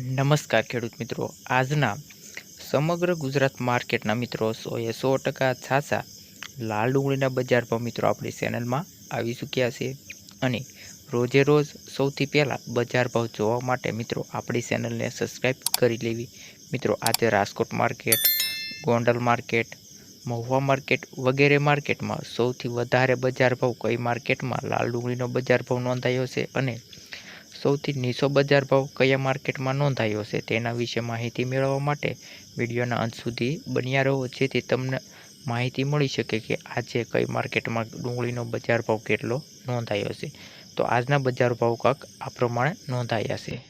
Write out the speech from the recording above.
નમસ્કાર ખેડૂત મિત્રો, આજના સમગ્ર ગુજરાત માર્કેટના મિત્રો 100% છાસા લાલ ડુંગળીના બજાર ભાવ મિત્રો આપણી ચેનલમાં આવી ચૂક્યા છે અને રોજે રોજ સૌથી પહેલાં બજાર ભાવ જોવા માટે મિત્રો આપણી ચેનલને સબસ્ક્રાઈબ કરી લેવી. મિત્રો આજે Rajkot market, Gondal market, Mahuva market વગેરે માર્કેટમાં સૌથી વધારે બજાર ભાવ કઈ માર્કેટમાં લાલ ડુંગળીનો બજાર ભાવ નોંધાયો છે અને સૌથી નીચો બજાર ભાવ કયા માર્કેટમાં નોંધાયો છે તેના વિશે માહિતી મેળવવા માટે વિડીયોના અંત સુધી બન્યા રહો, જેથી તમને માહિતી મળી શકે કે આજે કઈ માર્કેટમાં ડુંગળીનો બજાર ભાવ કેટલો નોંધાયો છે. તો આજના બજાર ભાવ કાંક આ પ્રમાણે નોંધાયા છે.